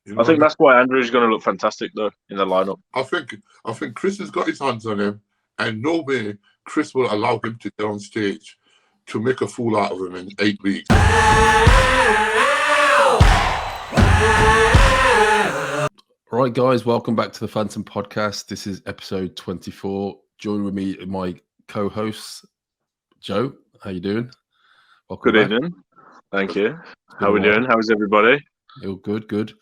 You know I think that's why Andrew's going to look fantastic though in the lineup. I think Chris has got his hands on him, and no way Chris will allow him to get on stage to make a fool out of him in 8 weeks. Right, guys, welcome back to the Fantom Podcast. This is episode 24. Join with me, my co-host, Joe. How you doing? Welcome Good back. Evening. Thank you. How are we doing? How's everybody? You're good.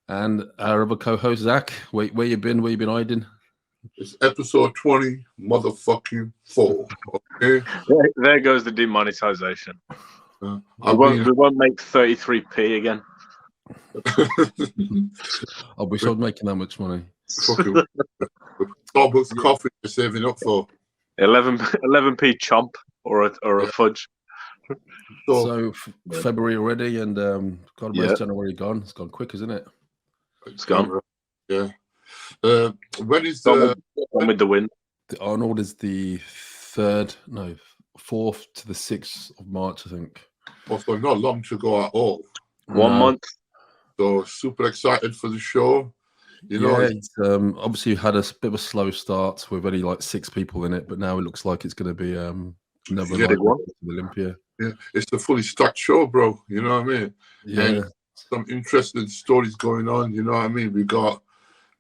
And our other co-host, Zach. Where you been? Where you been hiding? It's episode 20, motherfucking 4. Okay. There goes the demonetization. We won't make 33p again. I wish I was making that much money. Starbucks coffee you're saving up for 11p chomp or a fudge. So February already, and God, where's January gone? It's gone quick, isn't it? It's gone. Yeah. When is the with the win? The Arnold is the 4th to the 6th of March, I think. Also, not long to go at all. 1 month. So super excited for the show. You know, it's obviously had a bit of a slow start with only like 6 people in it, but now it looks like it's going to be another big one. Olympia. Yeah, it's a fully stacked show, bro. You know what I mean? Yeah. And some interesting stories going on. You know what I mean? We got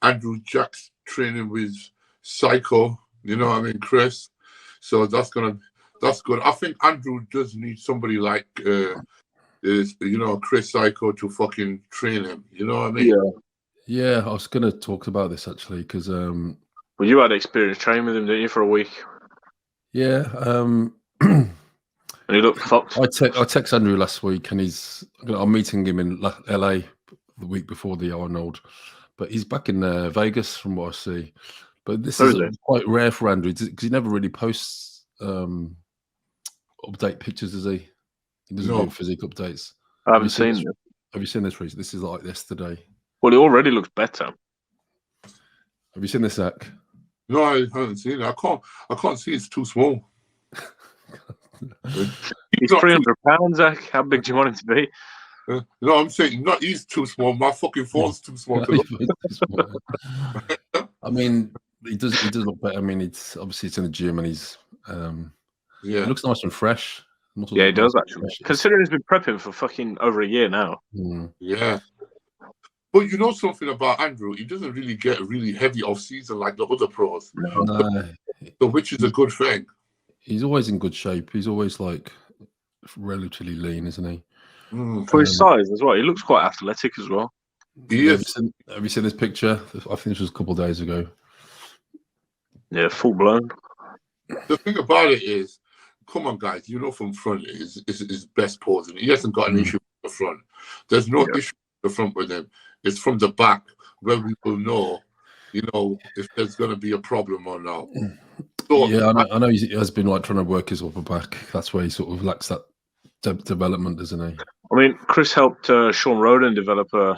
Andrew Jacks training with Psycho. You know what I mean, Chris? So that's good. I think Andrew does need somebody like Chris Psycho to fucking train him. You know what I mean? Yeah. I was going to talk about this actually because well, you had experience training with him, didn't you, for a week? Yeah. And he looked fucked. I text Andrew last week, and I'm meeting him in LA the week before the Arnold, but he's back in Vegas from what I see. But this is quite rare for Andrew because he never really posts update pictures, does he? He doesn't do physique updates. I haven't seen it. Have you seen this, Reece? This is like yesterday. Well, it already looks better. Have you seen this, Zach? No, I haven't seen it. I can't see. It's too small. He's 300 pounds, Zach. How big do you want him to be? No, I'm saying not he's too small. My fucking phone's too small. I mean, he does look better. I mean, it's in the gym, and he's he looks nice and fresh. Yeah, he does actually. Considering he's been prepping for fucking over a year now. Yeah. But you know something about Andrew? He doesn't really get really heavy off season like the other pros. No. So which is a good thing. He's always in good shape. He's always like relatively lean, isn't he? For his size as well. He looks quite athletic as well. He is. Have you seen this picture? I think this was a couple of days ago. Yeah, full blown. The thing about it is, come on, guys, you know from front is his best pose. And he hasn't got an issue with the front. There's no issue with the front with him. It's from the back where we will know, if there's going to be a problem or not. So, I know he has been like trying to work his upper back. That's where he sort of lacks that development, doesn't he? I mean, Chris helped Sean Roden develop a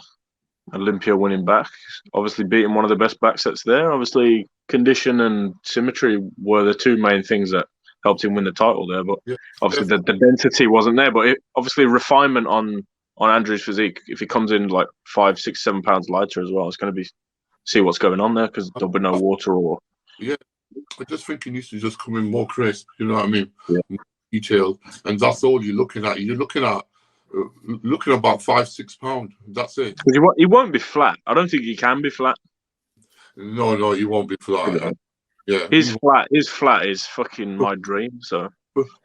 Olympia winning back. Obviously, beating one of the best back sets there. Obviously, condition and symmetry were the 2 main things that helped him win the title there. But obviously, the density wasn't there. But obviously, refinement on Andrew's physique. If he comes in like 5, 6, 7 pounds lighter as well, it's going to be see what's going on there because there'll be no water or. Yeah. I just think he needs to just come in more crisp, you know what I mean? Yeah. Detailed, and that's all you're looking at. You're looking at about 5-6 pounds. That's it. He won't be flat. I don't think he can be flat. No, he won't be flat. Yeah. His flat is fucking my dream. So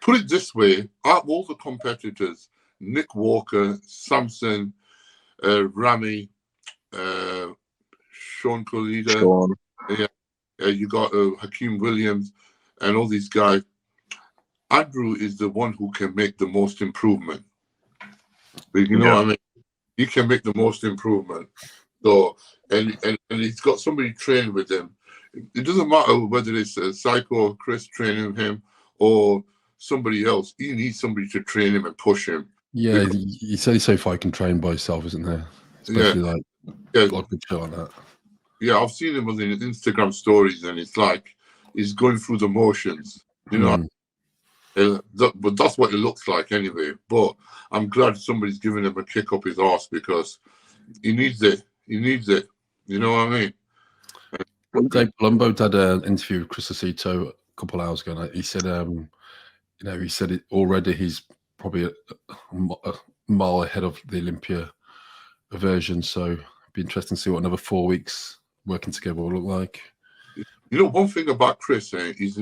put it this way: out of all the competitors, Nick Walker, Samson, Ramy, Sean Colida, you got Hakeem Williams and all these guys. Andrew is the one who can make the most improvement. You know what I mean? He can make the most improvement. So, and he's got somebody trained with him. It doesn't matter whether it's Psycho or Chris training him or somebody else. He needs somebody to train him and push him. Yeah, he said he's so far he can train by himself, isn't there? Especially like good show on that. Yeah, I've seen him on the Instagram stories, and it's like he's going through the motions, you know. But that's what it looks like anyway. But I'm glad somebody's giving him a kick up his arse because he needs it. He needs it. You know what I mean? Dave Palumbo had an interview with Chris Aceto a couple of hours ago. And he said, he said it already. He's probably a mile ahead of the Olympia version. So it'd be interesting to see what another 4 weeks working together will look like. You know, one thing about Chris, his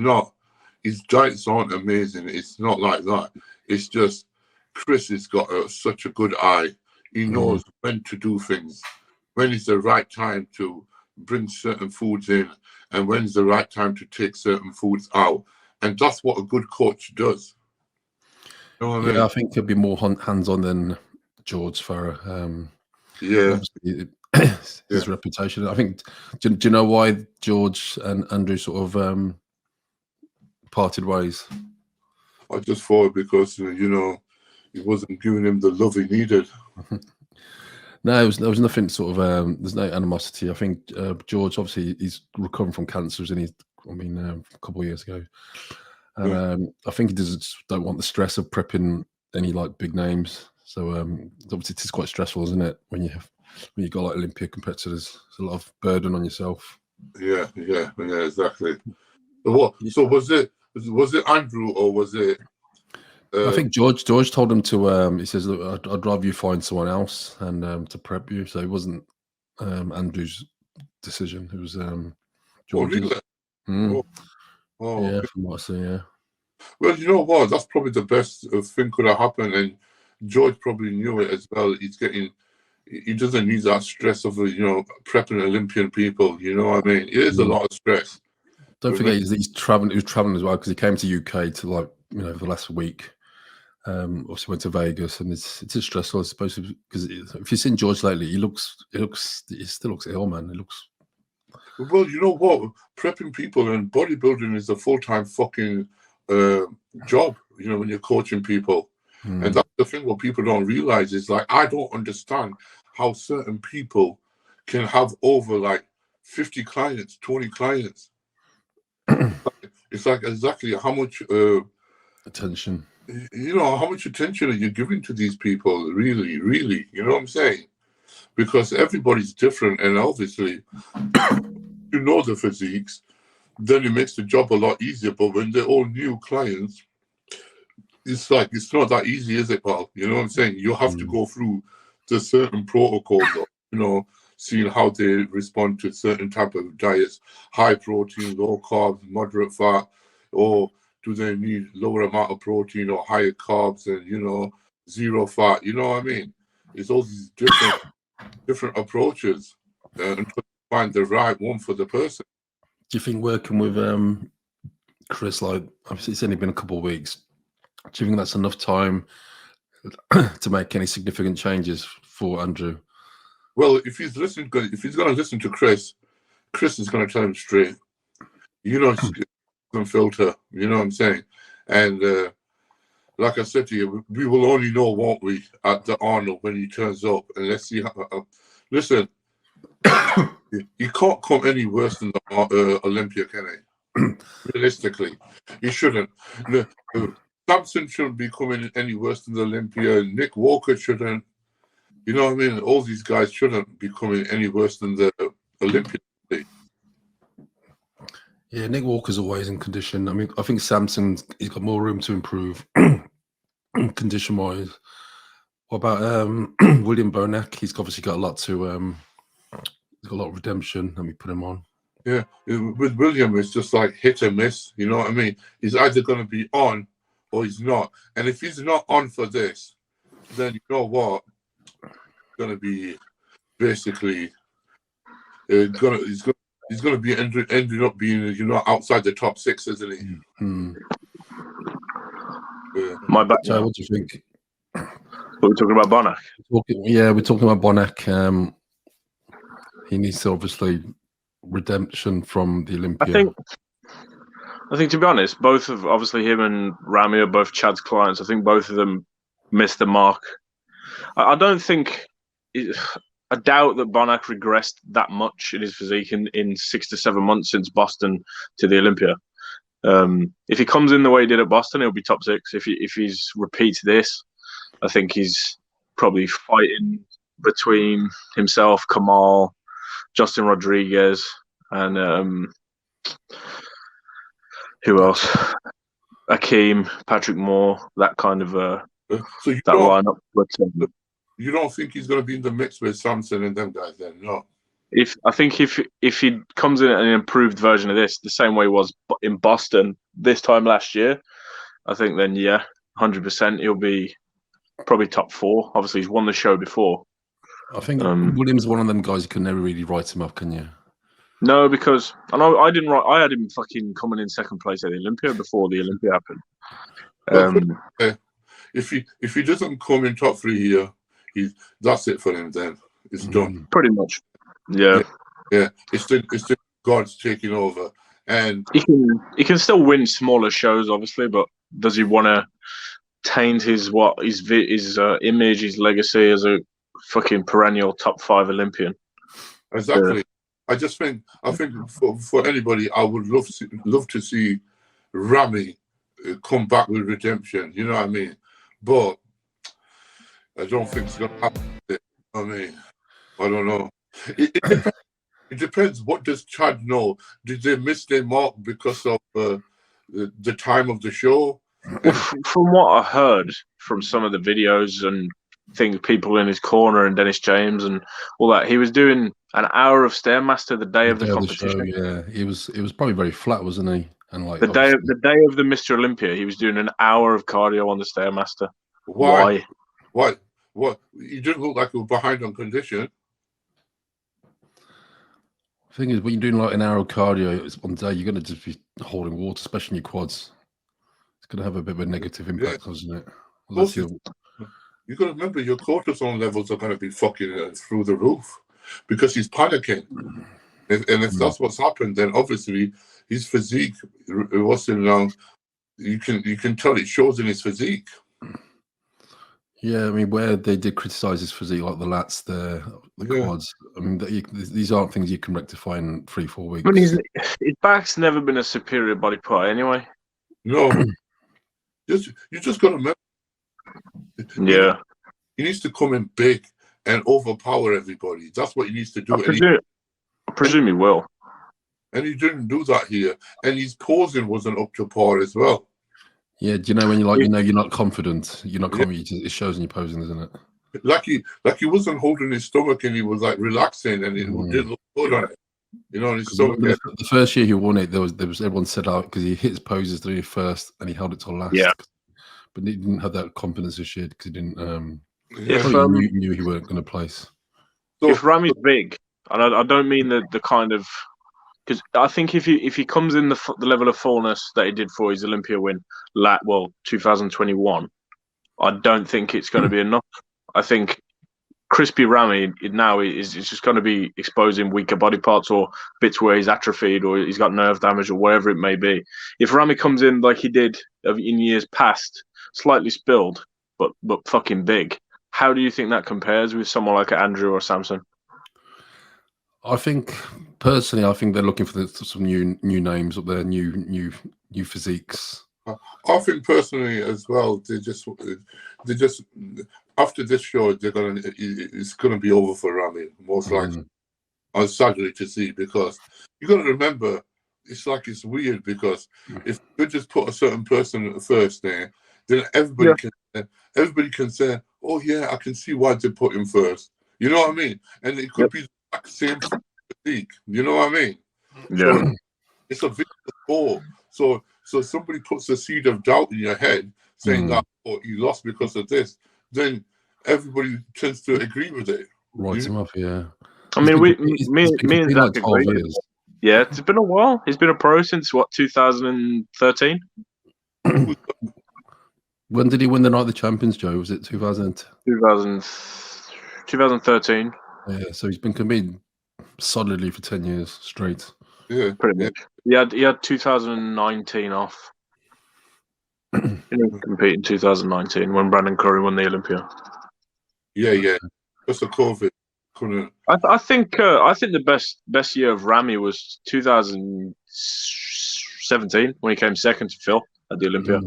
diets aren't amazing. It's not like that. It's just Chris has got such a good eye. He knows when to do things, when is the right time to bring certain foods in, and when's the right time to take certain foods out. And that's what a good coach does. You know what I mean? I think he'll be more hands-on than George Farah. His reputation. I think. Do you know why George and Andrew sort of parted ways? I just thought because he wasn't giving him the love he needed. No, there was nothing sort of. There's no animosity. I think George, obviously, he's recovering from cancer, isn't he? A couple of years ago, and I think he don't want the stress of prepping any like big names. So obviously, it is quite stressful, isn't it? When you got like Olympia competitors, it's a lot of burden on yourself. Yeah, exactly. So was it Andrew or was it? I think George told him to. He says, "Look, I'd rather you find someone else and to prep you." So it wasn't Andrew's decision. It was George's. Really? Yeah, from what I see, yeah. Well, you know what? That's probably the best thing could have happened, and George probably knew it as well. He doesn't need that stress of prepping Olympian people. You know what I mean? It is a lot of stress. Don't forget he's traveling. He was traveling as well because he came to UK to the last week. Obviously went to Vegas, and it's just stressful, I suppose, because if you've seen George lately, he still looks ill, man. He looks. Well, you know what? Prepping people and bodybuilding is a full-time fucking job. When you're coaching people, and that's the thing. What people don't realize is I don't understand how certain people can have over 50 clients, 20 clients. It's exactly how much attention. How much attention are you giving to these people? Really, really, you know what I'm saying? Because everybody's different, and obviously, the physiques, then it makes the job a lot easier. But when they're all new clients, it's not that easy, is it, pal? You know what I'm saying? You have to go through the certain protocols of, seeing how they respond to certain type of diets, high protein, low carbs, moderate fat, or do they need lower amount of protein or higher carbs and, zero fat? You know what I mean? It's all these different approaches until you find the right one for the person. Do you think working with Chris, obviously it's only been a couple of weeks, do you think that's enough time to make any significant changes for Andrew? Well, if he's going to listen to Chris is going to tell him straight. Some filter. You know what I'm saying? And like I said to you, we will only know, won't we, at the Arnold when he turns up, and let's see how. Listen, he can't come any worse than the Olympia, can he? Realistically, he shouldn't. Samson shouldn't be coming any worse than the Olympia. Nick Walker shouldn't. You know what I mean? All these guys shouldn't be coming any worse than the Olympia. Yeah, Nick Walker's always in condition. I mean, I think he's got more room to improve condition-wise. What about William Bonac? He's obviously got a lot to. He's got a lot of redemption. Let me put him on. Yeah, with William, it's just hit and miss. You know what I mean? He's either going to be on or he's not. And if he's not on for this, then you know what? It's going to be basically. He's going to be ending up being outside the top 6, isn't he? Mm-hmm. My bad. So what do you think? We're talking about Bonac. We're talking about Bonac. He needs to obviously redemption from the Olympia. I think to be honest, both of obviously him and Ramy are both Chad's clients. I think both of them missed the mark. I don't think. I doubt that Bonac regressed that much in his physique in 6 to 7 months since Boston to the Olympia. If he comes in the way he did at Boston, he'll be top 6. If he's repeats this, I think he's probably fighting between himself, Kamal, Justin Rodriguez, and who else? Akeem, Patrick Moore, that kind of so that lineup. But, you don't think he's going to be in the mix with Samson and them guys then? No. If he comes in an improved version of this, the same way he was in Boston this time last year, I think then 100% he'll be probably top 4. Obviously, he's won the show before. I think William's one of them guys you can never really write him up, can you? No, because I didn't write. I had him fucking coming in second place at the Olympia before the Olympia happened. If he doesn't come in top 3 here, that's it for him. Then it's done. Pretty much. Yeah. It's the gods taking over, and he can still win smaller shows, obviously, but does he want to taint his image, his legacy as a fucking perennial top 5 Olympian? Exactly. Yeah. I think for anybody, I would love to see Ramy come back with redemption. You know what I mean? But I don't think it's going to happen. I mean, I don't know. It depends. What does Chad know? Did they miss their mark because of the time of the show? From what I heard from some of the videos and people in his corner and Dennis James and all that, he was doing an hour of Stairmaster the day of the competition. Yeah, it was probably very flat, wasn't he? And like the day of the Mr. Olympia, he was doing an hour of cardio on the Stairmaster. Why? What? He didn't look like he was behind on condition. The thing is, when you're doing like an hour of cardio on the day, you're going to just be holding water, especially in your quads. It's going to have a bit of a negative impact, isn't it? You got to remember your cortisol levels are going to be fucking through the roof because he's panicking. If that's what's happened, then obviously his physique wasn't long. You can tell it shows in his physique. Yeah, I mean, where they did criticize his physique, like the lats, the quads. I mean, these aren't things you can rectify in 3-4 weeks. But his back's never been a superior body part, anyway. No, you just got to remember. Yeah, he needs to come in big and overpower everybody. That's what he needs to do. I presume he will. And he didn't do that here. And his posing wasn't up to par as well. Yeah, do you know when you're not confident, you're not confident, it shows in your posing, isn't it? Like he wasn't holding his stomach and he was like relaxing and it did look good on it. You know, his stomach. The first year he won it, there was everyone set out because he hit his poses through first and he held it till last. Yeah. But he didn't have that confidence this year because he didn't knew he weren't going to place. So, if Ramy's big, and I don't mean the kind of, because I think if he comes in the level of fullness that he did for his Olympia win, 2021, I don't think it's going to be enough. I think crispy Ramy now is just going to be exposing weaker body parts or bits where he's atrophied or he's got nerve damage or whatever it may be. If Ramy comes in like he did in years past, slightly spilled but fucking big, how do you think that compares with someone like Andrew or Samson? I think personally, they're looking for some new names up there, new physiques. I think personally as well, they just after this show, it's gonna be over for Ramy most likely. I'm sadly to see because you got to remember, it's weird because if you just put a certain person first there, then everybody can say, oh yeah, I can see why they put him first. You know what I mean? And it could be the same physique. You know what I mean? Yeah. So it's a vicious ball. So somebody puts a seed of doubt in your head saying that you lost because of this, then everybody tends to agree with it. Writes him off, yeah. I mean, me and Zach agree. Yeah, it's been a while. He's been a pro since 2013. When did he win the Night of the Champions, Joe? Was it 2013. Yeah, so he's been competing solidly for 10 years straight. Yeah, pretty much. He had 2019 off. He didn't compete in 2019 when Brandon Curry won the Olympia. Yeah. Just the COVID. I think the best year of Ramy was 2017 when he came second to Phil at the Olympia.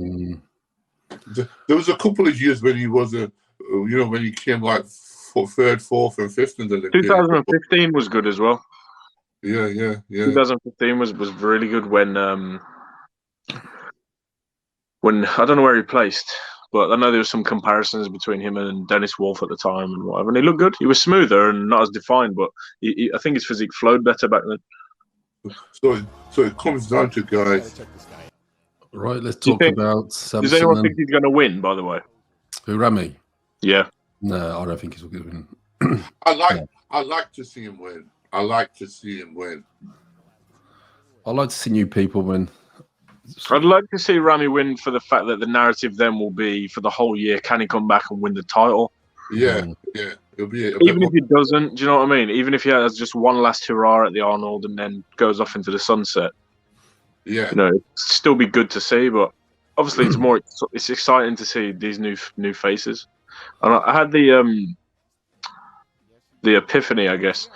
There was a couple of years when he was when he came like third, fourth, and fifth in the Olympia. 2015 was good as well. Yeah. 2015 was really good when I don't know where he placed, but I know there was some comparisons between him and Dennis Wolf at the time and whatever. And he looked good. He was smoother and not as defined, but I think his physique flowed better back then. So it comes down to guys. Right, let's talk about Samson. Does anyone think he's going to win, by the way? Who, Ramy? Yeah. No, I don't think he's going to win. I like to see him win. I like to see new people win. I'd like to see Ramy win for the fact that the narrative then will be for the whole year, can he come back and win the title? Yeah. It'll be even if he doesn't, do you know what I mean? Even if he has just one last hurrah at the Arnold and then goes off into the sunset. Yeah. You know, it'd still be good to see, but obviously it's exciting to see these new faces. And I had the epiphany, I guess,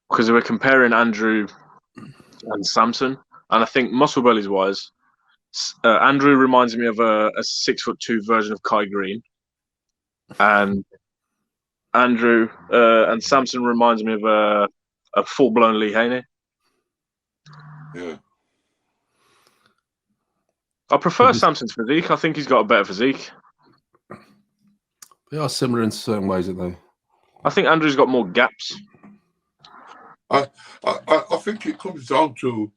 because we were comparing Andrew and Samson, and I think muscle bellies wise, Andrew reminds me of a 6'2" version of Kai Green, and and Samson reminds me of a full blown Lee Haney. Yeah. I prefer Samson's physique. I think he's got a better physique. They are similar in certain ways, aren't they? I think Andrew's got more gaps. I think it comes down to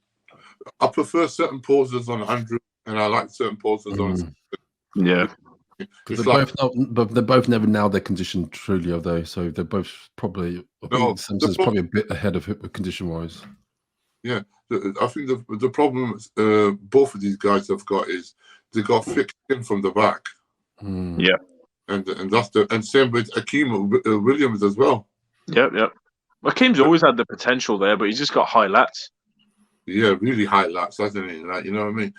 I prefer certain poses on Andrew, and I like certain poses on. Yeah. They're both never nailed their condition truly, have they? So they're both probably. Samson's probably a bit ahead of it condition wise. Yeah, I think the problem both of these guys have got is they got thick skin from the back. Yeah, and that's and same with Hakeem Williams as well. Yep. Hakeem's always had the potential there, but he's just got high lats. Yeah, really high lats, hasn't he? Like, you know what I mean?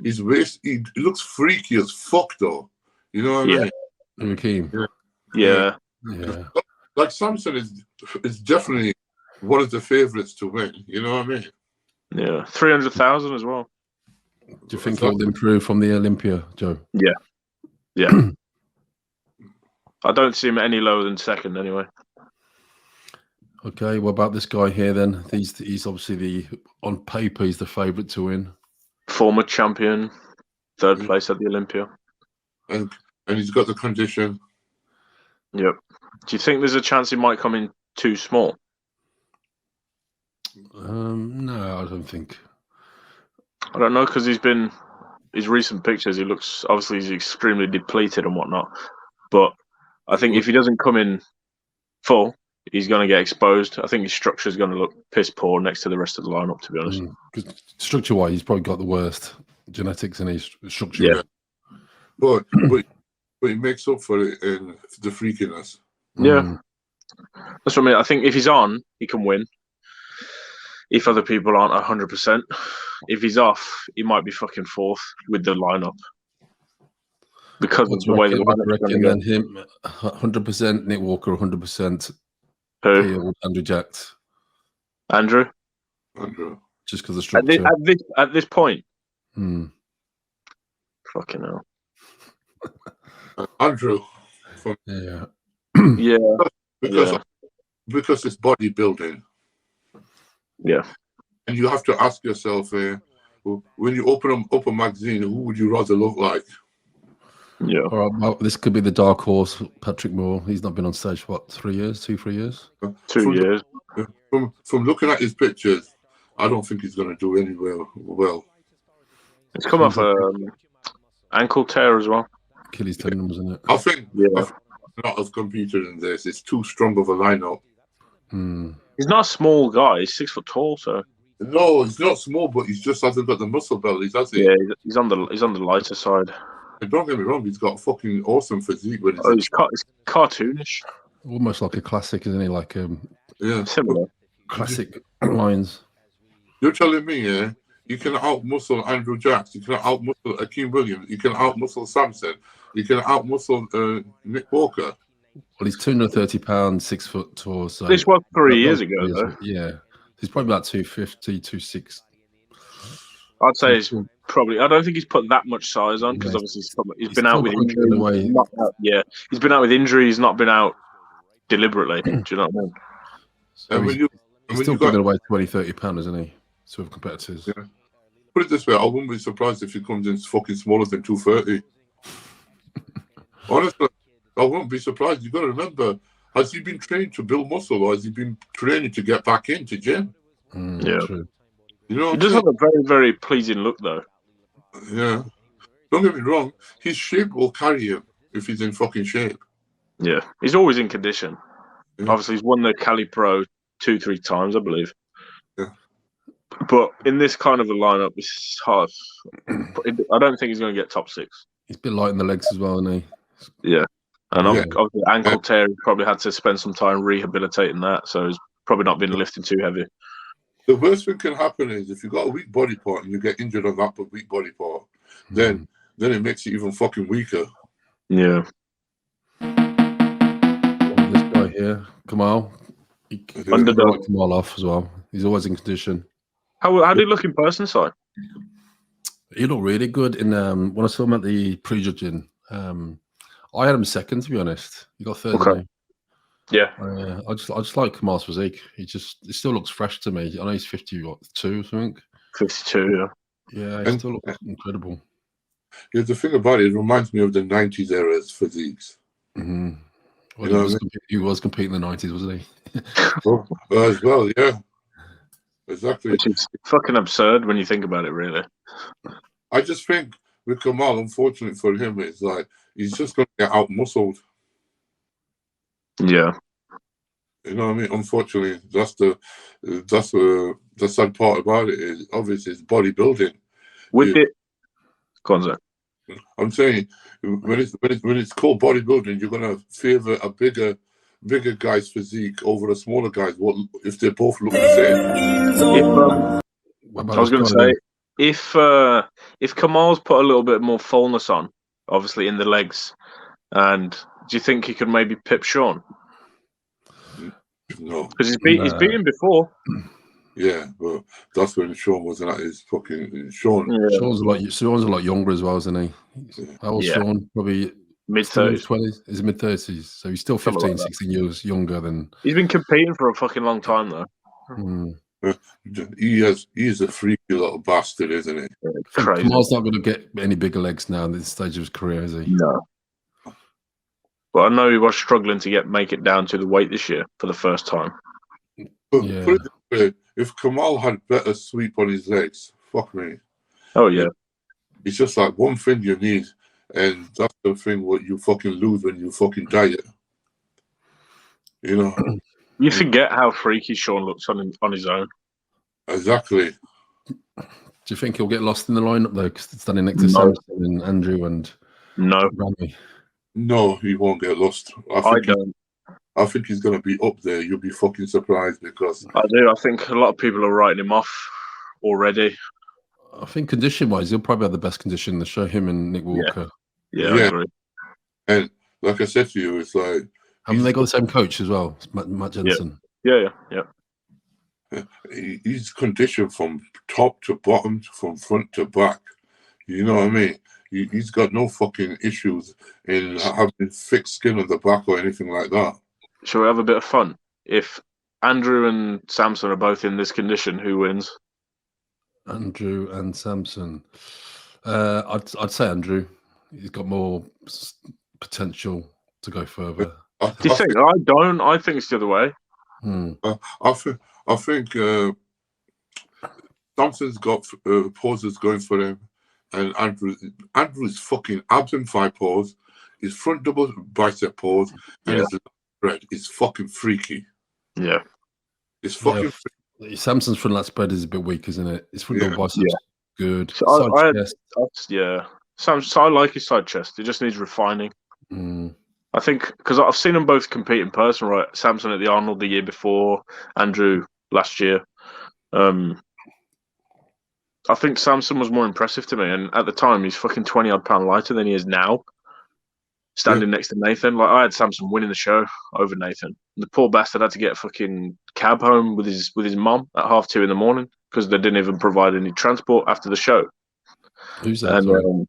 His waist, he looks freaky as fuck, though. You know what I mean? Hakeem. Yeah. Like Samson is definitely one of the favourites to win. You know what I mean? Yeah, 300,000 as well. Do you think he'll improve from the Olympia, Joe? Yeah. I don't see him any lower than second, anyway. Okay, what about this guy here then? He's obviously on paper he's the favourite to win. Former champion, third place at the Olympia, and he's got the condition. Yep. Do you think there's a chance he might come in too small? No, I don't think. I don't know, because his recent pictures, he's extremely depleted and whatnot. But I think if he doesn't come in full, he's going to get exposed. I think his structure is going to look piss poor next to the rest of the lineup, to be honest. Structure-wise, he's probably got the worst genetics in his structure. Yeah. But he makes up for it in the freakiness. Yeah. That's what I mean. I think if he's on, he can win. If other people aren't 100%. If he's off, he might be fucking fourth with the lineup. Because of the way the lineup's going to go. Then him, 100%, Nick Walker, 100%. Who? Andrew Jacked. Andrew. Just because of structure. At this point. Fucking hell. Andrew. Yeah. Because it's bodybuilding. Yeah. And you have to ask yourself, when you open up a magazine, who would you rather look like? Yeah. All right, well, this could be the dark horse, Patrick Moore. He's not been on stage for 3 years, 3 years? 2 years. From looking at his pictures, I don't think he's going to do anywhere well. It's come off ankle tear as well. Achilles tendon, wasn't it? I think not as competed in this. It's too strong of a lineup. He's not a small guy. He's 6 foot tall, so. No, he's not small, but he just hasn't got the muscle belly, has he? Yeah, he's on the lighter side. And don't get me wrong, he's got fucking awesome physique. He's cartoonish. Almost like a classic, isn't he? Like similar classic lines. You're telling me, you can out-muscle Andrew Jacks, you can out-muscle Hakeem Williams, you can out-muscle Samson, you can out-muscle Nick Walker. Well, he's 230 pounds, 6 foot tall. So this was 3 years ago, though. Yeah, he's probably about 250, 260. I'd say he's probably. I don't think he's put that much size on because obviously he's been out with injury. He's been out with injury. He's not been out deliberately. Do you know what I mean? So he's still giving away 20, 30 pounds, isn't he? To have competitors. Yeah. Put it this way, I wouldn't be surprised if he comes in fucking smaller than 230. Honestly, I won't be surprised. You've got to remember, has he been trained to build muscle, or has he been training to get back into gym? Yeah. True. You know, he does have a very, very pleasing look, though. Yeah. Don't get me wrong. His shape will carry him if he's in fucking shape. Yeah. He's always in condition. Yeah. Obviously, he's won the Cali Pro 2-3 times, I believe. Yeah. But in this kind of a lineup, it's hard. I don't think he's going to get top 6. He's a bit light in the legs as well, isn't he? Yeah. And obviously, ankle tear, he probably had to spend some time rehabilitating that. So he's probably not been lifting too heavy. The worst thing can happen is if you've got a weak body part and you get injured on that weak body part, then it makes you even fucking weaker. Yeah. This guy here, Kamal. He Underdog. Kamal off as well. He's always in condition. How did he look in person, Si? He looked really good in when I saw him at the prejudging. I had him second, to be honest. He got third. Okay. Yeah. I just like Kamal's physique. He still looks fresh to me. I know he's 52 or something. 52, yeah. Yeah, he still looks incredible. Yeah, the thing about it reminds me of the 90s era's physiques. Mm-hmm. Well, he was competing in the 90s, wasn't he? As well, yeah. Exactly. Which is fucking absurd when you think about it, really. I just think with Kamal, unfortunately for him, it's like he's just going to get out-muscled. Yeah. You know what I mean? Unfortunately, that's the sad part about it is obviously it's bodybuilding. Go on, sir. I'm saying when it's called bodybuilding, you're gonna favor a bigger guy's physique over a smaller guy's. What if they both look the same? I was going to say if Kamal's put a little bit more fullness on, obviously in the legs, and do you think he could maybe pip Sean? No, because he's beaten before. Yeah, but that's when Sean wasn't at his fucking Sean. Yeah. Sean's a lot younger as well, isn't he? How old's Sean? Probably mid-30s. 20s. He's mid-30s, so he's still 15, 16 years younger than. He's been competing for a fucking long time though. He is a freaky little bastard, isn't he? Crazy. Kamal's not going to get any bigger legs now at this stage of his career, is he? No. But I know he was struggling to make it down to the weight this year for the first time. But put it this way, if Kamal had better sweep on his legs, fuck me. Oh yeah. It's just like one thing you need, and that's the thing what you fucking lose when you fucking diet. You know. You forget how freaky Sean looks on his own. Exactly. Do you think he'll get lost in the lineup though? Because it's standing next to Samson and Andrew and Ramy. No, he won't get lost. I think he's going to be up there. You'll be fucking surprised because I do. I think a lot of people are writing him off already. I think condition-wise, he'll probably have the best condition to show him and Nick Walker. Yeah, I agree. And like I said to you, it's like haven't they got the same coach as well, Matt Jensen? Yeah. He's conditioned from top to bottom, from front to back. You know what I mean? He's got no fucking issues in having thick skin on the back or anything like that. Shall we have a bit of fun? If Andrew and Samson are both in this condition, who wins? Andrew and Samson. I'd say Andrew. He's got more potential to go further. Do you think? I don't. I think it's the other way. I think Samson's got poses going for him, and Andrew's fucking abs and thigh pose, his front double bicep pose, and his spread is fucking freaky. Yeah, it's fucking. Samson's front lat spread is a bit weak, isn't it? His front double biceps good. So I like his side chest. It just needs refining. I think because I've seen them both compete in person, right? Samson at the Arnold the year before, Andrew last year. I think Samson was more impressive to me, and at the time he's fucking 20-odd pound lighter than he is now. Standing next to Nathan, like I had Samson winning the show over Nathan. The poor bastard had to get a fucking cab home with his mom at 2:30 in the morning because they didn't even provide any transport after the show. Who's that? And,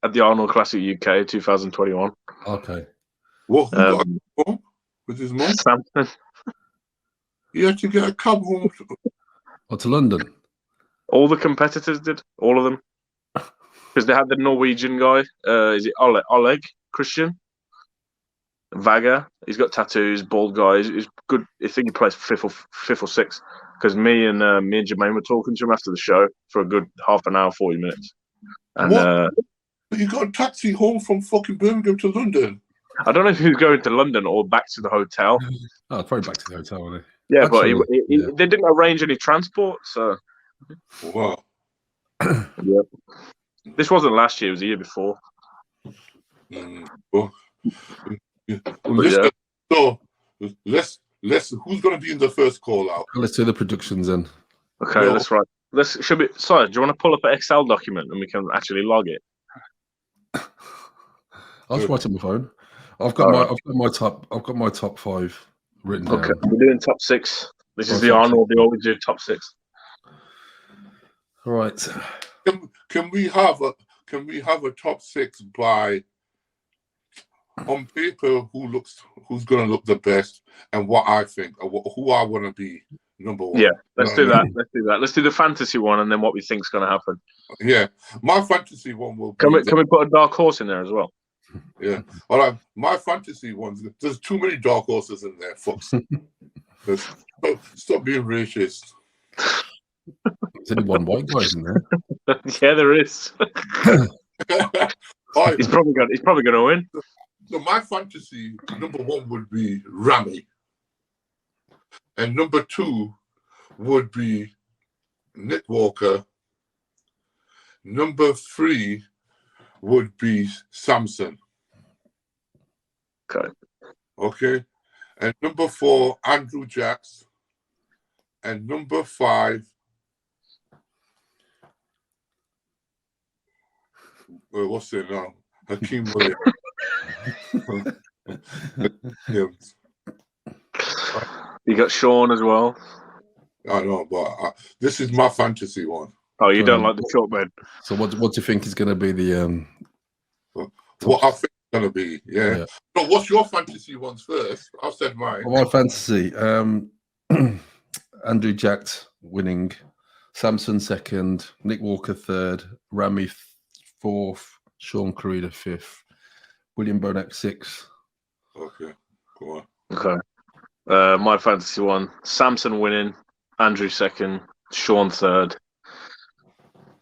at the Arnold Classic UK 2021. Okay. What? Who got home with his mum? Samson. He had to get a cab home. To London? All the competitors did. All of them. Because they had the Norwegian guy. Is it Oleg Christian? Vaga. He's got tattoos. Bald guy. He's good. I think he plays fifth or sixth. Because me and Jermaine were talking to him after the show for a good half an hour, 40 minutes. And what? You got a taxi home from fucking Birmingham to London? I don't know if he was going to London or back to the hotel. Oh, probably back to the hotel, wasn't he? Yeah, Actually, but they didn't arrange any transport, so. Wow. Yeah. This wasn't last year; it was the year before. Well, let's. Who's going to be in the first call out? Let's do the predictions then. Okay, let's write. Sorry, do you want to pull up an Excel document and we can actually log it? I'll just write on my phone. I've got my top 5 written down. Okay, we're doing top 6. This is the Arnold. They always do top 6. All right. Can we have a top 6 by on paper who's going to look the best and what I think or who I want to be number 1? Yeah, let's do that. Let's do the fantasy one and then what we think's going to happen. Yeah, my fantasy one will. Can we put a dark horse in there as well? Yeah, all right. My fantasy ones. There's too many dark horses in there, folks. Stop being racist. There's only one white guy in there. Yeah, there is. He's probably going to win. So my fantasy number 1 would be Ramy, and number 2 would be Nick Walker. Number 3 would be Samson. Okay. And number 4, Andrew Jacks. And number 5, what's it now? Hakeem Williams. You got Sean as well. I know, but this is my fantasy one. Oh, you don't like the short bed. So what do you think is going to be the... What I think it's going to be, yeah. So what's your fantasy ones first? I've said mine. My fantasy, Andrew Jacks winning, Samson 2nd, Nick Walker 3rd, Ramy 4th, Sean Corrida 5th, William Bonac 6th. Okay, go on. Okay. My fantasy one, Samson winning, Andrew 2nd, Sean 3rd.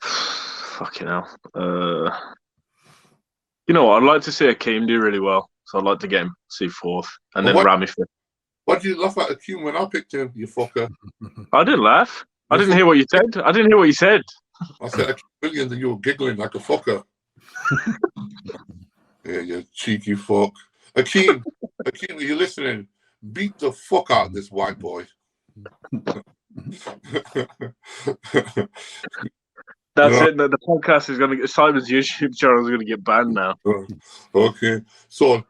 Fucking hell. You know what? I'd like to see Hakeem do really well. So I'd like to get him see 4th. And then Ramy 5th. Why did you laugh at Hakeem when I picked him, you fucker? I didn't laugh. I didn't hear what you said. I said Hakeem Williams and you were giggling like a fucker. Yeah, you cheeky fuck. Hakeem, are you listening? Beat the fuck out of this white boy. That's it. The podcast is going to get Simon's YouTube channel is going to get banned now. Okay, so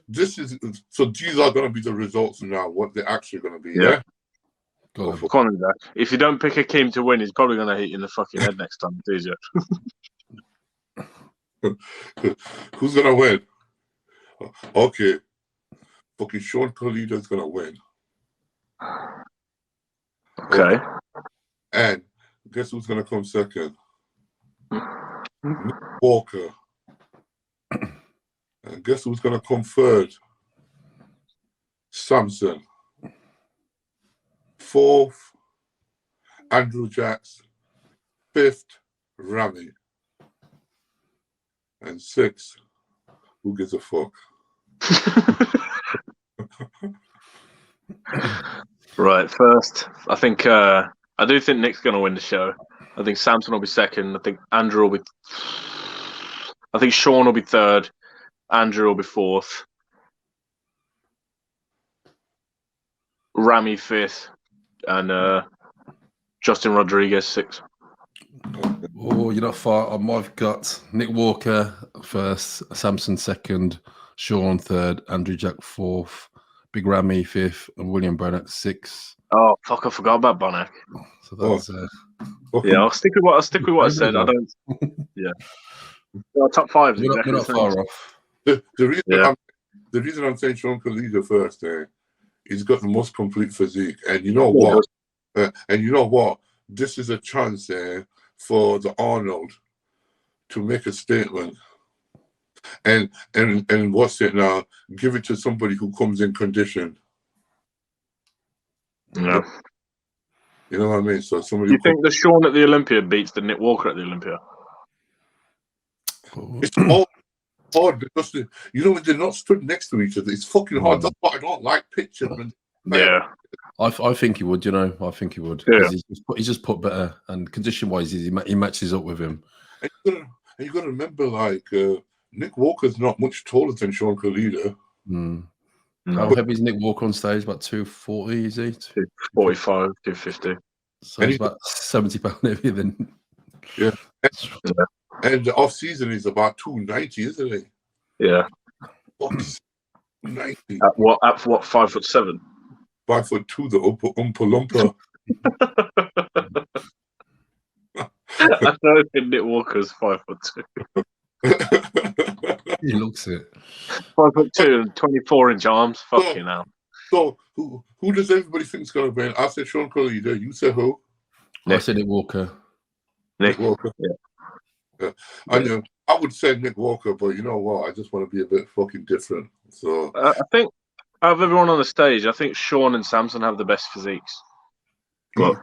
these are going to be the results now. What they're actually going to be. Yeah. Come on, Zach. If you don't pick Hakeem to win, he's probably going to hit you in the fucking head next time. Is it? Who's going to win? Okay, fucking Sean Corrida's going to win. Okay. And guess who's going to come second? Nick Walker. And guess who's going to come third? Samson. 4th, Andrew Jacks. 5th, Ramy. And 6th, who gives a fuck? Right, first, I think I do think Nick's going to win the show. I think Samson will be 2nd. I think Andrew will be. I think Sean will be 3rd. Andrew will be 4th. Ramy 5th, and Justin Rodriguez 6th. Oh, you're not far. I've got Nick Walker 1st, Samson 2nd, Sean 3rd, Andrew Jack 4th, Big Ramy 5th, and William Bonac 6th. Oh fuck! I forgot about Bonac. So that's yeah. I'll stick with what I said. I don't. Yeah. Well, top 5 is you're exactly not far off. The the reason I'm saying Sean Khalida first, he's got the most complete physique, and you know what? This is a chance for the Arnold to make a statement, and what's it now? Give it to somebody who comes in condition. Yeah. You know what I mean? So somebody. You think the Sean at the Olympia beats the Nick Walker at the Olympia? It's all hard because when they're not stood next to each other, it's fucking hard. That's what I don't like pictures. Yeah. I think he would, I think he would. Yeah. He's just put better, and condition-wise, he matches up with him. And you got to remember, Nick Walker's not much taller than Sean Khalida. Mm. How heavy is Nick Walker on stage? About 240, is he? 245, 250. So he's about 70 pounds heavier than. Yeah. And the off season is about 290, isn't it? Yeah. 90. At what? 5'7"? 5'2", the Oompa Loompa. I don't think Nick Walker's 5'2". He looks it. 5'2" and 24-inch arms. Fucking hell. So who does everybody think's going to win? I said Sean Khalida. You said who? I said Nick Walker. Nick Walker. Yeah. I would say Nick Walker, but you know what? I just want to be a bit fucking different. So I think out of everyone on the stage, I think Sean and Samson have the best physiques. But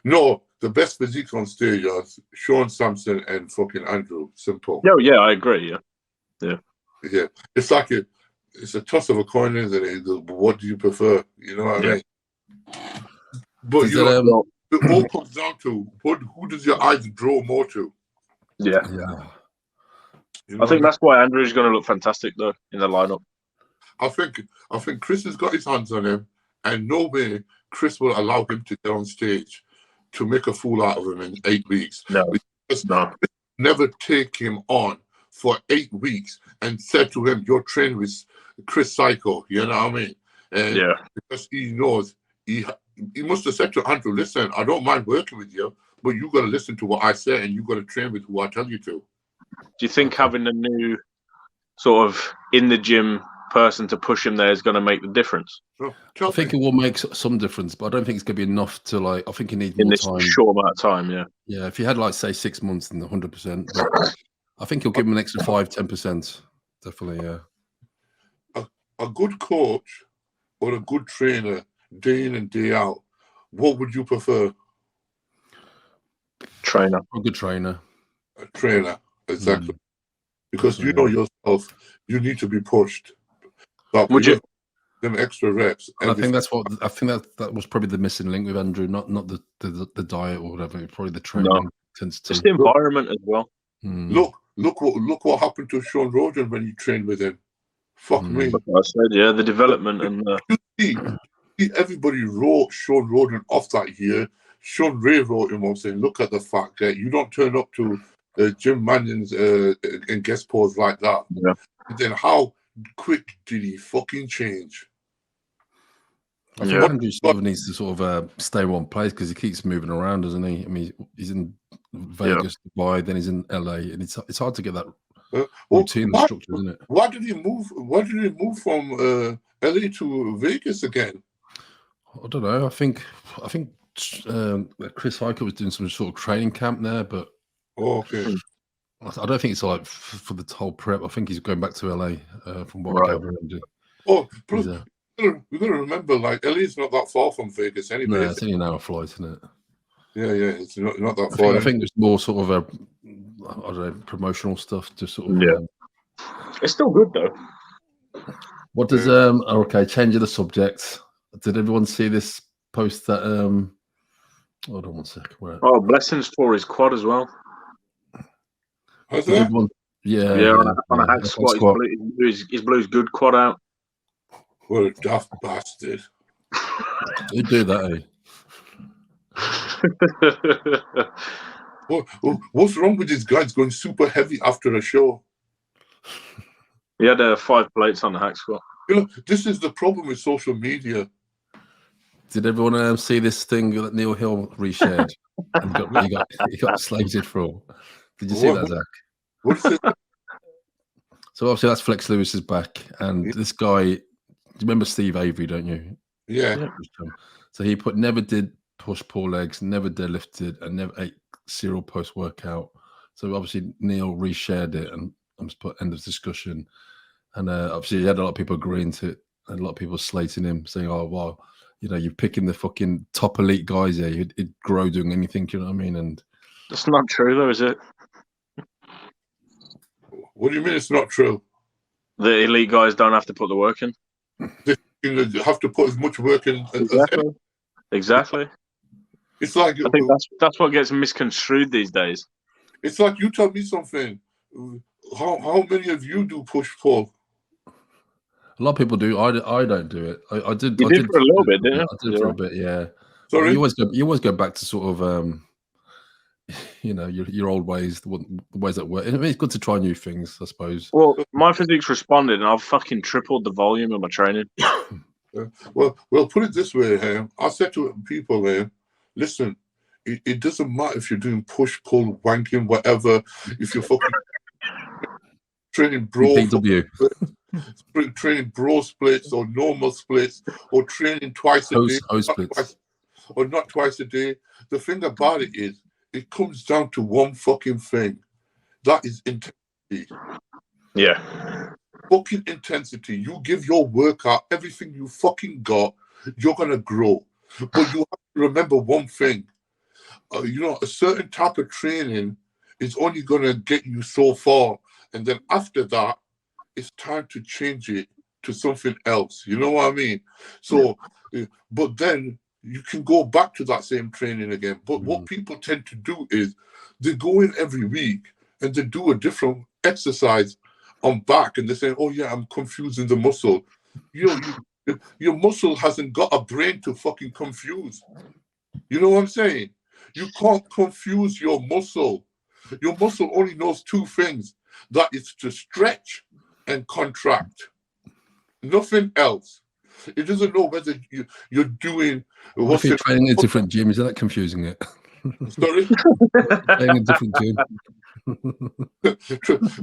no, the best physiques on stage are Sean, Samson, and fucking Andrew. Simple. Yeah, I agree. Yeah. It's like it's a toss of a coin, isn't it? What do you prefer? You know what I mean? But it all comes down to who does your eyes draw more to? Yeah. You know I think that's why Andrew's going to look fantastic though in the lineup. I think Chris has got his hands on him, and no way Chris will allow him to get on stage to make a fool out of him in 8 weeks. No. Never take him on for 8 weeks and said to him, "You're trained with Chris Psycho." You know what I mean? And because he knows he must have said to Andrew, "Listen, I don't mind working with you, but you got to listen to what I say, and you got to train with who I tell you to." Do you think having a new sort of in the gym person to push him there is going to make the difference? I think it will make some difference, but I don't think it's going to be enough to I think he needs more time. In this short amount of time, yeah. Yeah, if you had say 6 months, then 100%. But I think he'll give him an extra 5-10%. Definitely, yeah. A good coach or a good trainer, day in and day out, what would you prefer? Trainer. A good trainer. A trainer, exactly. Because you know yourself, you need to be pushed. But would you them extra reps? And I think that was probably the missing link with Andrew, not the diet or whatever. Probably the training tends to. Just the environment as well. Look what happened to Sean Roden when you trained with him. Fuck me. Like I said, the development and everybody wrote Sean Roden off that year. Sean Ray wrote him off saying, "Look at the fact that you don't turn up to Jim Mannion's and guest pose like that." Yeah. And then how quick did he fucking change? I think Andrew sort of needs to sort of stay in one place because he keeps moving around, doesn't he? I mean, he's in Vegas, Dubai, then he's in LA, and it's hard to get that routine structure, isn't it? Why did he move from LA to Vegas again? I don't know. I think Chris Hiker was doing some sort of training camp there, but okay. I don't think it's for the whole prep. I think he's going back to LA from what I gather. Plus, we've got to remember, LA's not that far from Vegas anyway. No, it's only an hour flight, isn't it? Yeah, it's not that far. I think there's more sort of I don't know, promotional stuff to sort of. It's still good though. What does okay? Changing the subject. Did everyone see this post that hold on one sec. Oh, blessings for his quad as well. How's that? On a hack squat, he's blew his good quad out. What a daft bastard. Who'd do that, What's wrong with these guys going super heavy after a show? He had 5 plates on the hack squat. This is the problem with social media. Did everyone see this thing that Neil Hill reshared? He got slated for. Did you see that, Zach? What's it? So obviously that's Flex Lewis's back, and this guy. Do you remember Steve Avery? Don't you? Yeah. So he never did push pull legs, never deadlifted, and never ate cereal post workout. So obviously Neil reshared it, and I'm just put end of discussion. And obviously he had a lot of people agreeing to it, and a lot of people slating him, saying, "Oh well, you're picking the fucking top elite guys here. He'd grow doing anything." You know what I mean? And that's not true, though, is it? What do you mean it's not true? The elite guys don't have to put the work in. You have to put as much work in. Exactly. It's like I think that's what gets misconstrued these days. It's like you tell me something. How many of you do push pull? a lot of people do. I don't do it. I did. You did for a little bit, didn't you? I did for a bit, yeah. Sorry? You always go back to sort of your old ways, the ways that work. I mean, it's good to try new things, I suppose. Well, my physiques responded, and I've fucking tripled the volume of my training. Well, put it this way, I said to people, listen, it doesn't matter if you're doing push, pull, wanking, whatever. If you're fucking training bro splits or normal splits or training twice a day, or not twice a day. The thing about it is, it comes down to one fucking thing. That is intensity. Yeah. Fucking intensity. You give your workout everything you fucking got, you're gonna grow. But you have to remember one thing. A certain type of training is only gonna get you so far, and then after that, it's time to change it to something else. You know what I mean? So, but then you can go back to that same training again. But what people tend to do is they go in every week and they do a different exercise on back, and they say, "Oh yeah, I'm confusing the muscle." Your muscle hasn't got a brain to fucking confuse. You know what I'm saying? You can't confuse your muscle. Your muscle only knows two things: that is to stretch and contract. Nothing else. It doesn't know whether you're doing. What if you're training in a different gym? Is that confusing it? Sorry? Training in a different gym.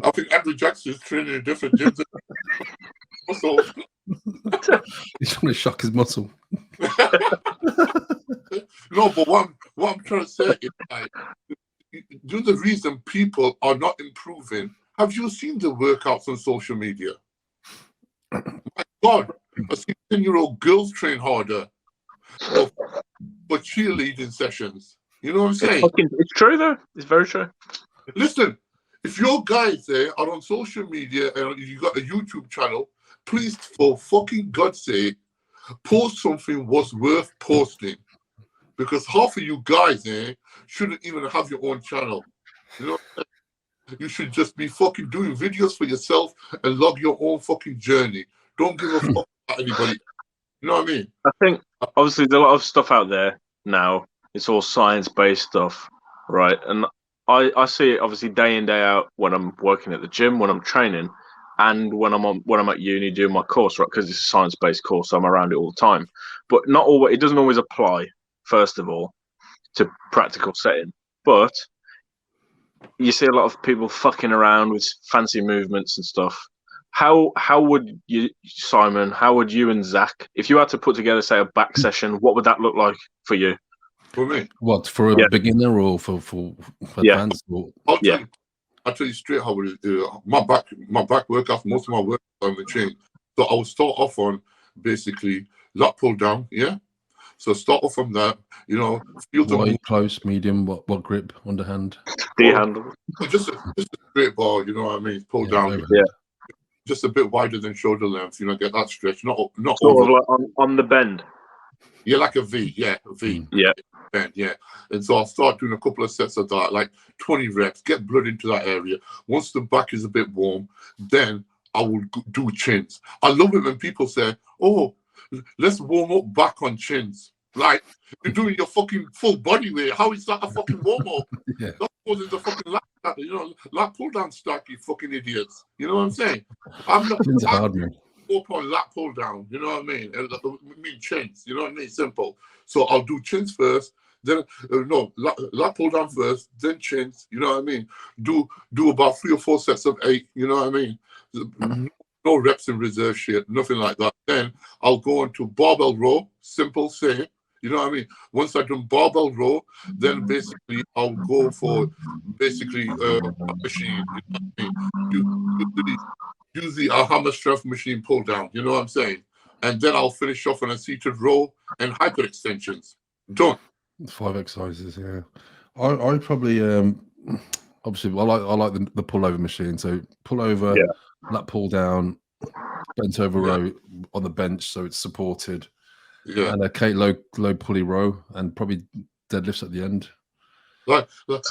I think Andrew Jackson is training in a different gym. So, he's trying to shock his muscle. No, but what I'm trying to say is, like, the reason people are not improving. Have you seen the workouts on social media? My God, I see 10-year-old girls train harder for cheerleading sessions. You know what I'm saying? It's true, though. It's very true. Listen, if your guys there are on social media and you got a YouTube channel, please, for fucking God's sake, post something what's worth posting. Because half of you guys shouldn't even have your own channel. You know, you should just be fucking doing videos for yourself and log your own fucking journey. Don't give a fuck about anybody. You know what I mean? I think, obviously, there's a lot of stuff out there now. It's all science-based stuff, right? And I see it, obviously, day in, day out when I'm working at the gym, when I'm training, and when I'm at uni doing my course, right? Because it's a science-based course, so I'm around it all the time. But not always. It doesn't always apply, first of all, to practical setting. But you see a lot of people fucking around with fancy movements and stuff. How would you, Simon, how would you and Zach, if you had to put together, say, a back session, what would that look like for you? For me? What, for a beginner or for advanced? I'll tell you straight how it is. My back workout, most of my work on the chain. So I would start off on basically lat pull down, yeah? So start off from that, feel the wide, close, medium, what grip, underhand? D-handle. Just a straight bar, you know what I mean? Pull down. Overhand. Yeah. Just a bit wider than shoulder length, get that stretch. Not sort over. of like on the bend. Yeah, like a V, a V. Yeah. Bend, yeah. And so I'll start doing a couple of sets of that, like 20 reps, get blood into that area. Once the back is a bit warm, then I will do chins. I love it when people say, "Oh, let's warm up back on chins." Like, you're doing your fucking full body weight. How is that a fucking warm up? Yeah. That's causing the fucking lat pull down stack, you fucking idiots. You know what I'm saying? I'm not hard, man. up on lat pull down. You know what I mean? I mean chins. You know what I mean? Simple. So I'll do chins first. Then lat pull down first, then chins. You know what I mean? Do about 3 or 4 sets of 8. You know what I mean? no reps in reserve shit, nothing like that. Then I'll go on to barbell row, simple, same. You know what I mean? Once I've done barbell row, then basically I'll go for basically a machine. You know what I mean? Usually a hammer strength machine pull down. You know what I'm saying? And then I'll finish off on a seated row and hyper extensions. Done. 5 exercises. Yeah, I probably obviously I like the pullover machine. So pull over, lat pull down, bent over row on the bench, so it's supported. Yeah. And a low pulley row, and probably deadlifts at the end. Like what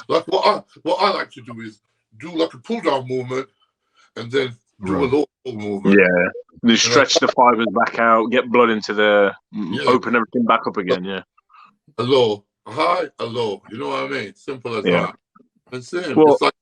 I like to do is do like a pull down movement, and then do a low pull movement. Yeah, you stretch the fibers back out, get blood into the open everything back up again. Yeah, a low, a high, a low. You know what I mean? Simple as that. And same. Well, it's like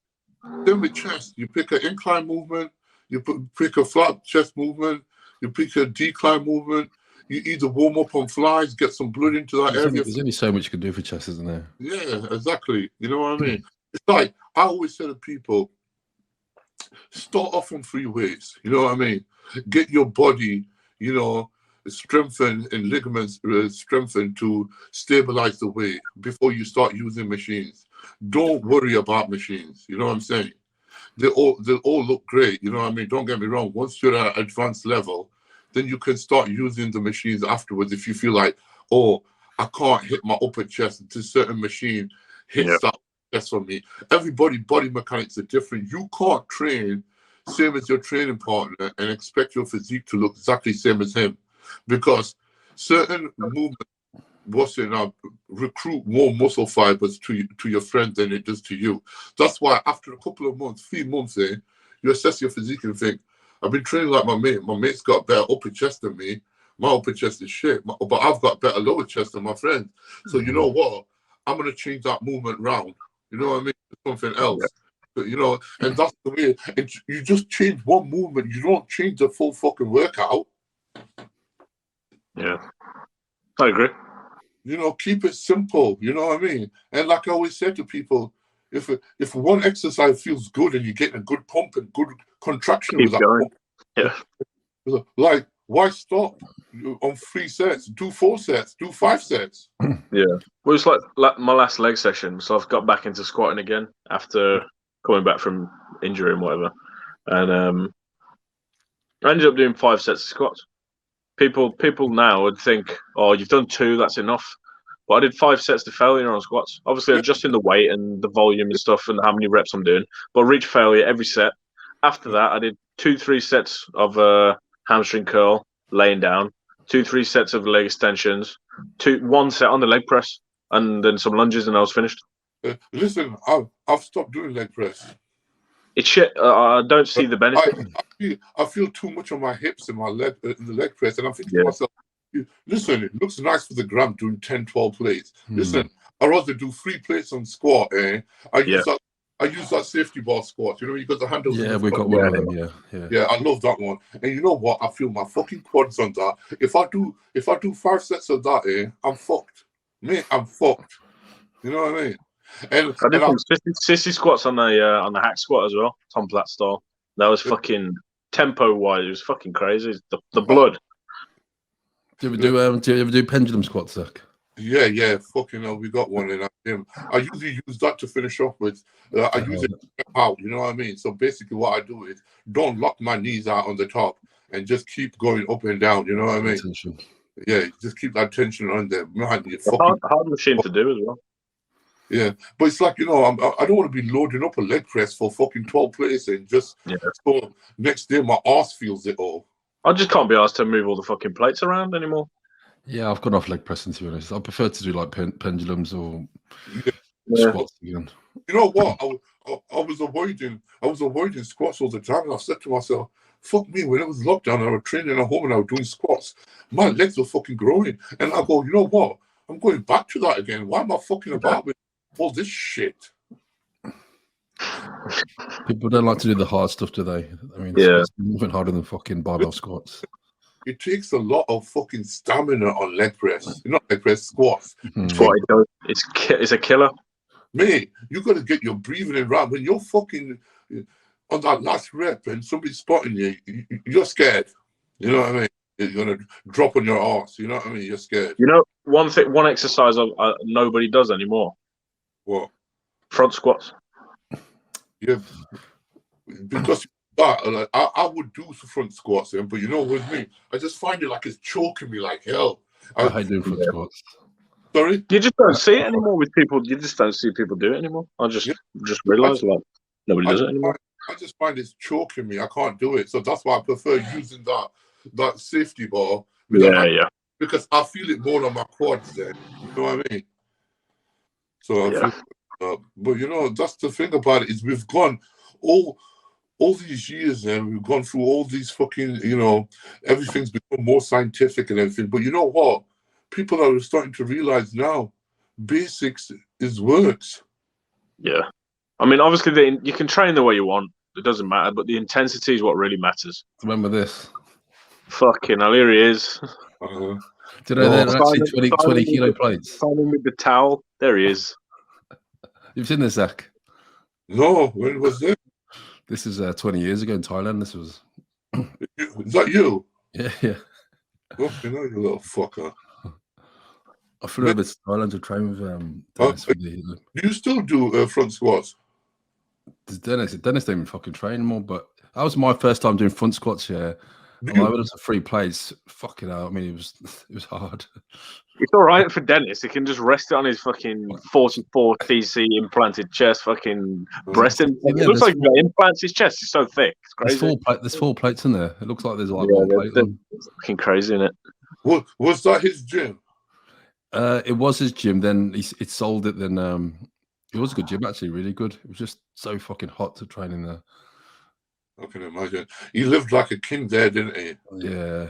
same with chest. You pick an incline movement. You pick a flat chest movement. You pick a decline movement. You either warm up on flies, get some blood into that area. There's only so much you can do for chest, isn't there? Yeah, exactly. You know what I mean? It's like I always say to people, start off on free weights. You know what I mean? Get your body, strengthened and ligaments strengthened to stabilize the weight before you start using machines. Don't worry about machines. You know what I'm saying? They'll all look great. You know what I mean? Don't get me wrong. Once you're at an advanced level, then you can start using the machines afterwards if you feel like, oh, I can't hit my upper chest. This certain machine hits that chest for me. Everybody body mechanics are different. You can't train same as your training partner and expect your physique to look exactly same as him, because certain movements recruit more muscle fibers to your friend than it does to you. That's why after a couple of months, 3 months, you assess your physique and think, I've been training like my mate. My mate's got better upper chest than me. My upper chest is shit, but I've got better lower chest than my friend. So you know what? I'm going to change that movement round. You know what I mean? Something else. But, and that's the way. And you just change one movement. You don't change the full fucking workout. Yeah. I agree. Keep it simple. You know what I mean? And like I always say to people, if one exercise feels good and you're getting a good pump and good contraction with that pump, like, why stop on 3 sets? Do 4 sets, do 5 sets. Yeah. Well, it's like my last leg session, so I've got back into squatting again after coming back from injury and whatever. And I ended up doing 5 sets of squats. People now would think, oh, you've done 2, that's enough. But I did 5 sets to failure on squats. Obviously, adjusting the weight and the volume and stuff and how many reps I'm doing. But reach failure every set. After that, I did 2-3 sets of hamstring curl, laying down. 2-3 sets of leg extensions. 1 set on the leg press. And then some lunges and I was finished. Listen, I've stopped doing leg press. It's shit. I don't see the benefit. I feel too much on my hips in the leg press. And I'm thinking to myself, listen, it looks nice for the gram doing 10, 12 plates. Listen, I'd rather do 3 plates on squat. I use that safety bar squat. You got the handles. Yeah, we've got one of them. Yeah, I love that one. And you know what? I feel my fucking quads on that. If I do 5 sets of that, I'm fucked. Mate, I'm fucked. You know what I mean? And I did some sissy squats on the hack squat as well, Tom Platt style. That was fucking tempo wise. It was fucking crazy. The blood. Do you ever do pendulum squats, Zach? Yeah. Fucking hell, we got one in our gym. I usually use that to finish off with. I use it out. You know what I mean? So basically, what I do is don't lock my knees out on the top and just keep going up and down. You know what I mean? Tension. Yeah, just keep that tension on there. Man, hard machine to do as well. Yeah, but it's like, I don't want to be loading up a leg press for fucking 12 plates and just so next day my arse feels it all. I just can't be asked to move all the fucking plates around anymore. Yeah, I've gone off leg pressing, to be honest. I prefer to do like pendulums or squats again. You know what? I was avoiding squats all the time, and I said to myself, fuck me, when it was lockdown and I was training at home and I was doing squats, my legs were fucking growing. And I go, you know what? I'm going back to that again. Why am I fucking about with all this shit? People don't like to do the hard stuff, do they? I mean, it's nothing harder than fucking barbell squats. It takes a lot of fucking stamina on leg press. Not leg press, squats. It's a killer. Mate, you got to get your breathing in right. When you're fucking on that last rep and somebody's spotting you, you're scared. You know what I mean? You're gonna drop on your arse. You know what I mean? You're scared. You know, one exercise nobody does anymore. What? Front squats. Yeah, because I would do front squats, but you know, with me, I just find it like it's choking me like hell. I hate doing front squats. Sorry? You just don't see it anymore with people. You just don't see people do it anymore. I just realised like nobody does it anymore. I just find it's choking me. I can't do it, so that's why I prefer using that safety bar. Because I feel it more on my quads. Then you know what I mean. So I feel, but you know, that's the thing about it is we've gone all these years and we've gone through all these fucking, you know, everything's become more scientific and everything. But you know what? People are starting to realize now, basics is works. Yeah. I mean, obviously, you can train the way you want. It doesn't matter, but the intensity is what really matters. Remember this? Fucking hell, here he is. Did I they're actually 20 kilo plates? Signing with the towel. There he is. You've seen this, Zach? No, when was this? This is 20 years ago in Thailand. This was. Is that you? Yeah. Okay, no, you little fucker. I flew over to Thailand to train with Dennis. Do you still do front squats? Dennis don't even fucking train anymore. But that was my first time doing front squats. Yeah, I went up to 3 plates. Fucking hell! I mean, it was hard. It's all right for Dennis. He can just rest it on his fucking 44 TC implanted chest, fucking breast. It looks like he's got implants. His chest is so thick. It's crazy. There's 4 plates in there. It looks like there's like one plate. It's fucking crazy, isn't it? Was that his gym? It was his gym. Then it sold it. Then it was a good gym, actually, really good. It was just so fucking hot to train in there. I can imagine. He lived like a king there, didn't he? Yeah.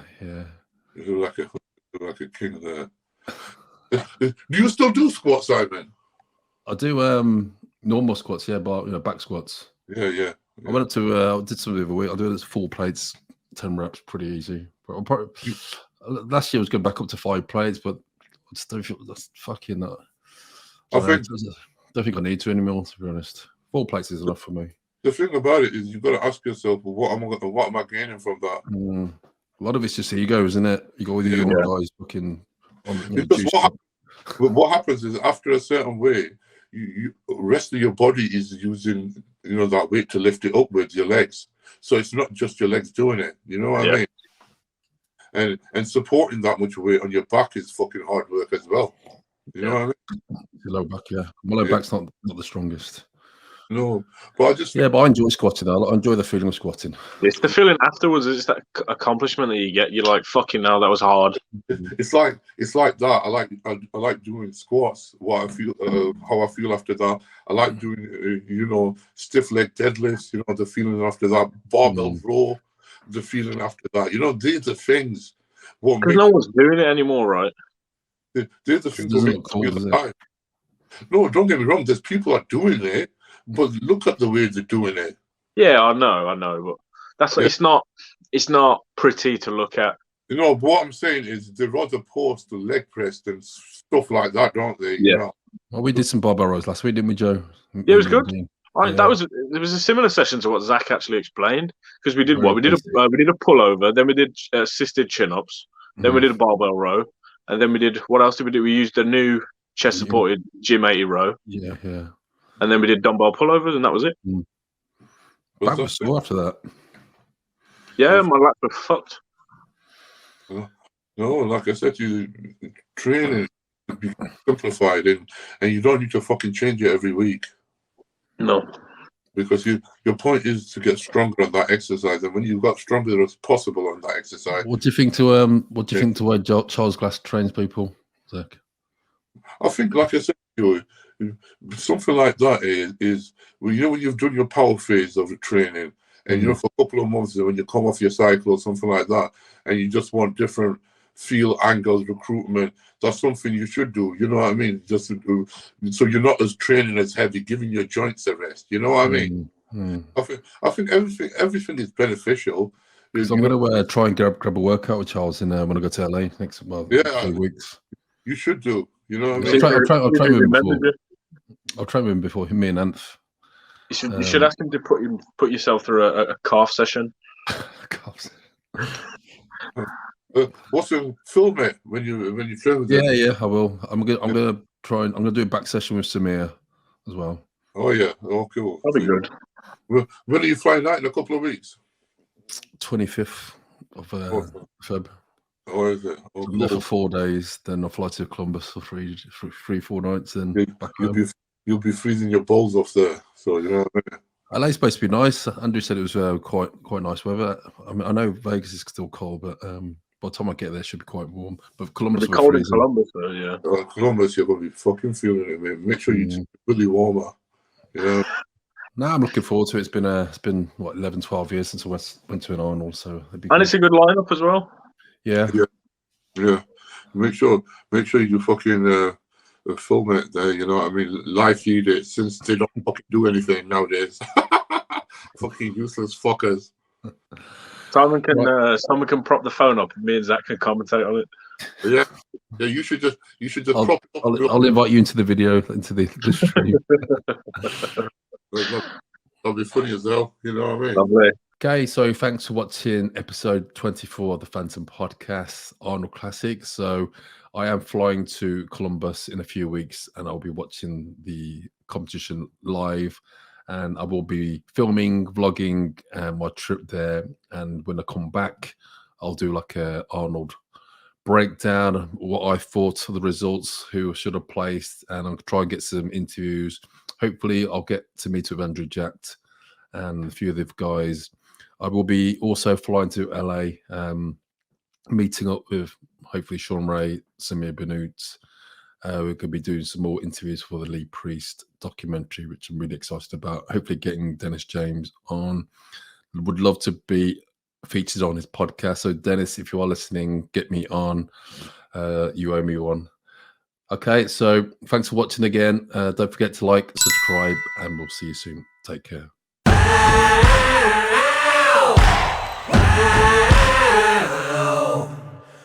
He lived like a king there. Do you still do squats, Simon? I do normal squats, yeah, but back squats. Yeah. I went up to did some the other week. I'll do this 4 plates, 10 reps, pretty easy. But I'll probably, last year I was going back up to 5 plates, but I just don't feel that's fucking that. I don't think I need to anymore, to be honest. 4 plates is enough for me. The thing about it is you've got to ask yourself, what am I gaining from that? A lot of it's just ego, isn't it? You go with the young guys fucking. Because what happens is after a certain weight, you rest of your body is using that weight to lift it up with your legs. So it's not just your legs doing it. You know what I mean? And supporting that much weight on your back is fucking hard work as well. You know what I mean? Your low back, yeah. My low back's not the strongest. No, but but I enjoy squatting. I enjoy the feeling of squatting. It's the feeling afterwards. It's that accomplishment that you get. You're like, fucking hell, that was hard. It's like that. I like doing squats. What I feel, how I feel after that. I like doing, stiff leg deadlifts. The feeling after that. Barbell row. The feeling after that. These are things. Because no one's doing it anymore, right? They're the things that make me alive. No, don't get me wrong. There's people are doing it. But look at the way they're doing it. Yeah, I know, but it's not pretty to look at. What I'm saying is they rather post the leg press and stuff like that, don't they? Yeah. Well, we did some barbell rows last week, didn't we, Joe? Yeah, it was good. It was a similar session to what Zach actually explained, because we did we did a pullover, then we did assisted chin-ups, then we did a barbell row, and then we did, what else did we do? We used a new chest supported gym 80 row. Yeah. And then we did dumbbell pullovers, and that was it. Back was sore after that. Yeah, my lats were fucked. No, like I said, training to be simplified, and you don't need to fucking change it every week. No, because your point is to get stronger on that exercise, and when you got stronger as possible on that exercise. What do you think to the way Charles Glass trains people, Zach? I think, like I said, something like that is when you've done your power phase of training, and for a couple of months, when you come off your cycle or something like that, and you just want different feel angles, recruitment, that's something you should do. You know what I mean? Just to do, so you're not as training as heavy, giving your joints a rest. You know what I mean? I think everything is beneficial. So I'm going to try and grab a workout with Charles when I go to LA next 2 weeks. You should do. You know what I mean? I'll train with him before me and Anth. You should ask him to put yourself through a calf session. What's your film it when you train with them? Yeah, I will. I'm gonna do a back session with Samir as well. Oh yeah, cool. That'll be good. When are you flying out in a couple of weeks? 25th of Feb. Oh, is it? Oh, I'm there for 4 days, then I'll fly to Columbus for 4 nights, and back home. You'll be freezing your balls off there. So you know what I mean? LA's supposed to be nice. Andrew said it was quite nice weather. I mean, I know Vegas is still cold, but by the time I get there, it should be quite warm. But Columbus, it'll be cold in Columbus, though. Yeah. Columbus, you're gonna be fucking feeling it, man. Make sure you really warmer. Yeah. No, I'm looking forward to it. It's been what 11, 12 years since I went to an Arnold, so it's a good lineup as well. Yeah. Make sure you fucking film it there. You know what I mean? Live feed it since they don't fucking do anything nowadays. Fucking useless fuckers. Someone can prop the phone up, and me and Zach can commentate on it. Yeah. You should just prop it up. I'll invite you into the video, into the stream. That'll be funny as hell. You know what I mean? Lovely. Okay, so thanks for watching episode 24 of the Fantom Podcast, Arnold Classic. So I am flying to Columbus in a few weeks, and I'll be watching the competition live, and I will be filming, vlogging my trip there. And when I come back, I'll do like a Arnold breakdown, what I thought of the results, who I should have placed, and I'll try and get some interviews. Hopefully I'll get to meet with Andrew Jacked and a few of the guys. I will be also flying to LA, meeting up with hopefully Sean Ray, Samir Benoot. We're going to be doing some more interviews for the Lee Priest documentary, which I'm really excited about. Hopefully getting Dennis James on. Would love to be featured on his podcast. So Dennis, if you are listening, get me on. You owe me one. Okay, so thanks for watching again. Don't forget to like, subscribe, and we'll see you soon. Take care.